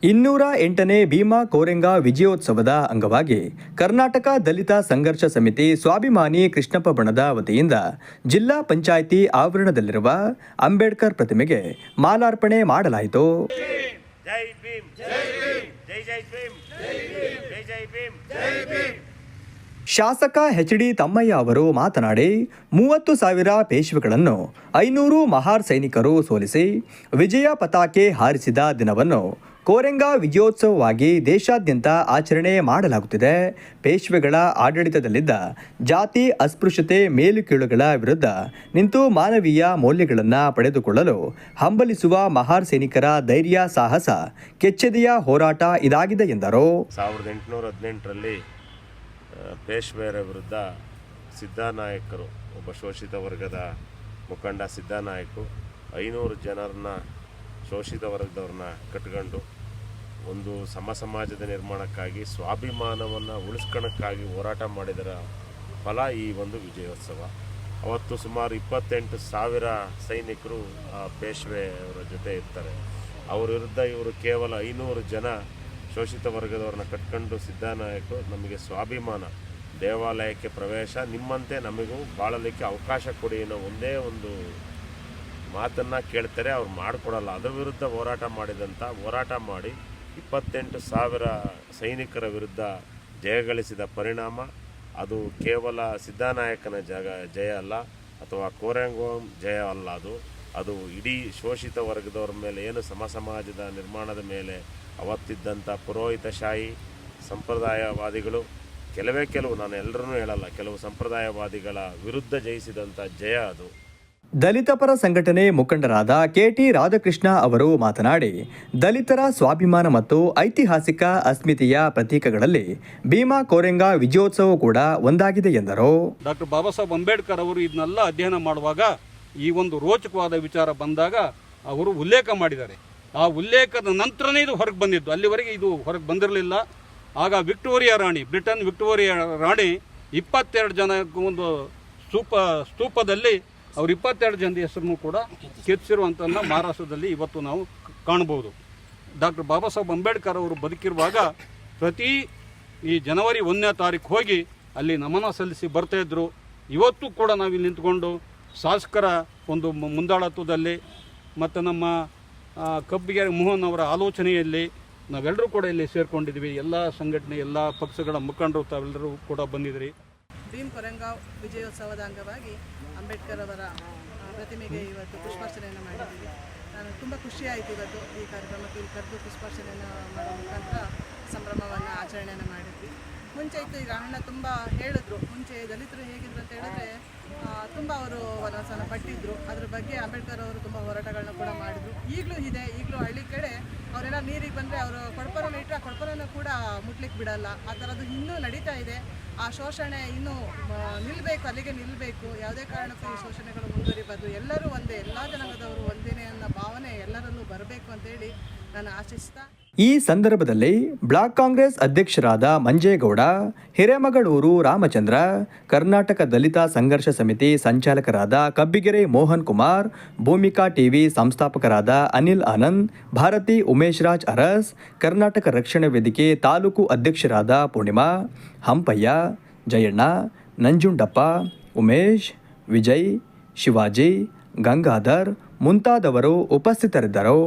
208ನೇ ಭೀಮಾ ಕೋರೆಂಗಾ ವಿಜಯೋತ್ಸವದ ಅಂಗವಾಗಿ ಕರ್ನಾಟಕ ದಲಿತ ಸಂಘರ್ಷ ಸಮಿತಿ ಸ್ವಾಭಿಮಾನಿ ಕೃಷ್ಣಪ್ಪ ಬಣದ ವತಿಯಿಂದ ಜಿಲ್ಲಾ ಪಂಚಾಯಿತಿ ಆವರಣದಲ್ಲಿರುವ ಅಂಬೇಡ್ಕರ್ ಪ್ರತಿಮೆಗೆ ಮಾಲಾರ್ಪಣೆ ಮಾಡಲಾಯಿತು. ಜೈ ಭೀಮ್, ಜೈ ಭೀಮ್, ಜೈ ಜೈ ಭೀಮ್, ಜೈ ಭೀಮ್, ಜೈ ಜೈ ಭೀಮ್, ಜೈ ಭೀಮ್. ಶಾಸಕ ಎಚ್.ಡಿ. ತಮ್ಮಯ್ಯ ಅವರು ಮಾತನಾಡಿ 30,000 ಪೇಶ್ವೆಗಳನ್ನು 500 ಮಹಾರ್ ಸೈನಿಕರು ಸೋಲಿಸಿ ವಿಜಯ ಪತಾಕೆ ಹಾರಿಸಿದ ದಿನವನ್ನು ಕೋರೆಂಗಾ ವಿಜಯೋತ್ಸವವಾಗಿ ದೇಶಾದ್ಯಂತ ಆಚರಣೆ ಮಾಡಲಾಗುತ್ತಿದೆ. ಪೇಶ್ವೆಗಳ ಆಡಳಿತದಲ್ಲಿದ್ದ ಜಾತಿ ಅಸ್ಪೃಶ್ಯತೆ ಮೇಲುಕೀಳುಗಳ ವಿರುದ್ಧ ನಿಂತು ಮಾನವೀಯ ಮೌಲ್ಯಗಳನ್ನು ಪಡೆದುಕೊಳ್ಳಲು ಹಂಬಲಿಸುವ ಮಹಾರ್ ಸೈನಿಕರ ಧೈರ್ಯ ಸಾಹಸ ಕೆಚ್ಚೆದೆಯ ಹೋರಾಟ ಇದಾಗಿದೆ ಎಂದರು. 1818ರಲ್ಲಿ ಪೇಶ್ವೆಯರ ವಿರುದ್ಧ ಸಿದ್ದಾನಾಯಕರು, ಒಬ್ಬ ಶೋಷಿತ ವರ್ಗದ ಮುಖಂಡ ಸಿದ್ದಾನಾಯಕರು 500 ಜನರನ್ನ ಶೋಷಿತ ವರ್ಗದವ್ರನ್ನ ಕಟ್ಕೊಂಡು ಒಂದು ಸಮಾಜದ ನಿರ್ಮಾಣಕ್ಕಾಗಿ ಸ್ವಾಭಿಮಾನವನ್ನು ಉಳಿಸ್ಕೊಳ್ಳೋಕ್ಕಾಗಿ ಹೋರಾಟ ಮಾಡಿದರ ಫಲ ಈ ಒಂದು ವಿಜಯೋತ್ಸವ. ಅವತ್ತು ಸುಮಾರು 28,000 ಸೈನಿಕರು ಪೇಶ್ವೆಯವರ ಜೊತೆ ಇರ್ತಾರೆ. ಅವರ ವಿರುದ್ಧ ಇವರು ಕೇವಲ 500 ಜನ ಶೋಷಿತ ವರ್ಗದವ್ರನ್ನ ಕಟ್ಕೊಂಡು ಸಿದ್ದಾನಾಯಕರು ನಮಗೆ ಸ್ವಾಭಿಮಾನ, ದೇವಾಲಯಕ್ಕೆ ಪ್ರವೇಶ, ನಿಮ್ಮಂತೆ ನಮಗೂ ಬಾಳಲಿಕ್ಕೆ ಅವಕಾಶ ಕೊಡಿ ಅನ್ನೋ ಒಂದೇ ಒಂದು ಮಾತನ್ನು ಕೇಳ್ತಾರೆ. ಅವ್ರು ಮಾಡಿಕೊಡಲ್ಲ. ಅದರ ವಿರುದ್ಧ ಹೋರಾಟ ಮಾಡಿ 28,000 ಸೈನಿಕರ ವಿರುದ್ಧ ಜಯಗಳಿಸಿದ ಪರಿಣಾಮ ಅದು ಕೇವಲ ಸಿದ್ದಾನಾಯಕನ ಜಯ ಅಲ್ಲ, ಅಥವಾ ಕೋರೆಂಗಾ ಜಯ ಅಲ್ಲ. ಅದು ಇಡೀ ಶೋಷಿತ ವರ್ಗದವ್ರ ಮೇಲೆ, ಏನು ಸಮಾಜದ ನಿರ್ಮಾಣದ ಮೇಲೆ ಅವತ್ತಿದ್ದಂಥ ಪುರೋಹಿತಶಾಹಿ ಸಂಪ್ರದಾಯವಾದಿಗಳು, ಕೆಲವು ನಾನು ಎಲ್ಲರನ್ನೂ ಹೇಳಲ್ಲ, ಕೆಲವು ಸಂಪ್ರದಾಯವಾದಿಗಳ ವಿರುದ್ಧ ಜಯಿಸಿದಂಥ ಜಯ ಅದು. ದಲಿತ ಪರ ಸಂಘಟನೆ ಮುಖಂಡರಾದ ಕೆ.ಟಿ. ರಾಧಾಕೃಷ್ಣ ಅವರು ಮಾತನಾಡಿ, ದಲಿತರ ಸ್ವಾಭಿಮಾನ ಮತ್ತು ಐತಿಹಾಸಿಕ ಅಸ್ಮಿತೆಯ ಪ್ರತೀಕಗಳಲ್ಲಿ ಭೀಮಾ ಕೋರೆಂಗಾ ವಿಜಯೋತ್ಸವ ಕೂಡ ಒಂದಾಗಿದೆ ಎಂದರು. ಡಾಕ್ಟರ್ ಬಾಬಾ ಸಾಹೇಬ್ ಅಂಬೇಡ್ಕರ್ ಅವರು ಇದನ್ನೆಲ್ಲ ಅಧ್ಯಯನ ಮಾಡುವಾಗ ಈ ಒಂದು ರೋಚಕವಾದ ವಿಚಾರ ಬಂದಾಗ ಅವರು ಉಲ್ಲೇಖ ಮಾಡಿದ್ದಾರೆ. ಆ ಉಲ್ಲೇಖದ ನಂತರನೇ ಇದು ಹೊರಗೆ ಬಂದಿದ್ದು, ಅಲ್ಲಿವರೆಗೆ ಇದು ಹೊರಗೆ ಬಂದಿರಲಿಲ್ಲ. ಆಗ ಬ್ರಿಟನ್ ವಿಕ್ಟೋರಿಯಾ ರಾಣಿ 22 ಜನ ಒಂದು ಸ್ತೂಪದಲ್ಲಿ ಅವ್ರು 22 ಜನದ ಹೆಸರನ್ನು ಕೂಡ ಕೆತ್ತಿಸಿರುವಂಥನ್ನ ಮಹಾರಾಷ್ಟ್ರದಲ್ಲಿ ಇವತ್ತು ನಾವು ಕಾಣಬಹುದು. ಡಾಕ್ಟರ್ ಬಾಬಾ ಸಾಹೇಬ್ ಅಂಬೇಡ್ಕರ್ ಅವರು ಬದುಕಿರುವಾಗ ಪ್ರತಿ ಈ ಜನವರಿ 1ನೇ ತಾರೀಕು ಹೋಗಿ ಅಲ್ಲಿ ನಮನ ಸಲ್ಲಿಸಿ ಬರ್ತಾಯಿದ್ರು. ಇವತ್ತು ಕೂಡ ನಾವಿಲ್ಲಿ ನಿಂತ್ಕೊಂಡು ಶಾಸಕರ ಒಂದು ಮುಂದಾಳತ್ವದಲ್ಲಿ ಮತ್ತು ನಮ್ಮ ಕಬ್ಬಿಗೆರೆ ಮೋಹನ್ ಅವರ ಆಲೋಚನೆಯಲ್ಲಿ ನಾವೆಲ್ಲರೂ ಕೂಡ ಇಲ್ಲಿ ಸೇರ್ಕೊಂಡಿದ್ವಿ. ಎಲ್ಲ ಸಂಘಟನೆ, ಎಲ್ಲ ಪಕ್ಷಗಳ ಮುಖಂಡರು ತಾವೆಲ್ಲರೂ ಕೂಡ ಬಂದಿದ್ರಿ. ಭೀಮ್ ಕೋರೆಂಗಾ ವಿಜಯೋತ್ಸವದ ಅಂಗವಾಗಿ ಅಂಬೇಡ್ಕರ್ ಅವರ ಪ್ರತಿಮೆಗೆ ಇವತ್ತು ಪುಷ್ಪಾರ್ಚನೆಯನ್ನು ಮಾಡಿದ್ದೀವಿ. ನಾನು ತುಂಬ ಖುಷಿಯಾಯಿತು ಇವತ್ತು ಈ ಕಾರ್ಯಕ್ರಮಕ್ಕೆ ಇಲ್ಲಿ ಕರೆದು ಪುಷ್ಪಾರ್ಚನೆಯನ್ನು ಮಾಡೋ ಮುಖಾಂತರ ಸಂಭ್ರಮವನ್ನು ಆಚರಣೆಯನ್ನು ಮಾಡಿದ್ವಿ. ಮುಂಚೆ ಇತ್ತು, ಈಗ ಅಣ್ಣ ತುಂಬ ಹೇಳಿದ್ರು, ಮುಂಚೆ ದಲಿತರು ಹೇಗಿದ್ರು ಅಂತ ಹೇಳಿದ್ರೆ ತುಂಬ ಅವರು ವನವಾಸನ ಪಟ್ಟಿದ್ರು. ಅದ್ರ ಬಗ್ಗೆ ಅಂಬೇಡ್ಕರ್ ಅವರು ತುಂಬ ಹೋರಾಟಗಳನ್ನ ಕೂಡ ಮಾಡಿದರು. ಈಗಲೂ ಇದೆ, ಈಗಲೂ ಹಳ್ಳಿ ಕಡೆ ಅವರೆಲ್ಲ ನೀರಿಗೆ ಬಂದರೆ ಅವರು ಕೊಡಪರನ್ನು ಇಟ್ಟರೆ ಆ ಕೊಡಪರನ್ನು ಕೂಡ ಮುಟ್ಲಿಕ್ಕೆ ಬಿಡಲ್ಲ. ಆ ಥರದ್ದು ಇನ್ನೂ ನಡೀತಾ ಇದೆ. ಆ ಶೋಷಣೆ ಇನ್ನೂ ನಿಲ್ಲಬೇಕು, ಅಲ್ಲಿಗೆ ನಿಲ್ಲಬೇಕು. ಯಾವುದೇ ಕಾರಣಕ್ಕೂ ಈ ಶೋಷಣೆಗಳು ಮುಂದುವರಿಬಾರ್ದು. ಎಲ್ಲರೂ ಒಂದೇ, ಎಲ್ಲ ಜನಾಂಗದವರು ಒಂದೇನೆ ಅನ್ನೋ ಭಾವನೆ ಎಲ್ಲರಲ್ಲೂ ಬರಬೇಕು ಅಂತೇಳಿ ನಾನು ಆಶಿಸ್ತಾ, ಈ ಸಂದರ್ಭದಲ್ಲಿ ಬ್ಲಾಕ್ ಕಾಂಗ್ರೆಸ್ ಅಧ್ಯಕ್ಷರಾದ ಮಂಜೇಗೌಡ, ಹಿರೇಮಗಳೂರು ರಾಮಚಂದ್ರ, ಕರ್ನಾಟಕ ದಲಿತ ಸಂಘರ್ಷ ಸಮಿತಿ ಸಂಚಾಲಕರಾದ ಕಬ್ಬಿಗೆರೆ ಮೋಹನ್ ಕುಮಾರ್, ಭೂಮಿಕಾ ಟಿವಿ ಸಂಸ್ಥಾಪಕರಾದ ಅನಿಲ್ ಆನಂದ್, ಭಾರತಿ ಉಮೇಶ್ ರಾಜ್ ಅರಸ್, ಕರ್ನಾಟಕ ರಕ್ಷಣಾ ವೇದಿಕೆ ತಾಲೂಕು ಅಧ್ಯಕ್ಷರಾದ ಪೂರ್ಣಿಮಾ, ಹಂಪಯ್ಯ, ಜಯಣ್ಣ, ನಂಜುಂಡಪ್ಪ, ಉಮೇಶ್, ವಿಜಯ್, ಶಿವಾಜಿ, ಗಂಗಾಧರ್ ಮುಂತಾದವರು ಉಪಸ್ಥಿತರಿದ್ದರು.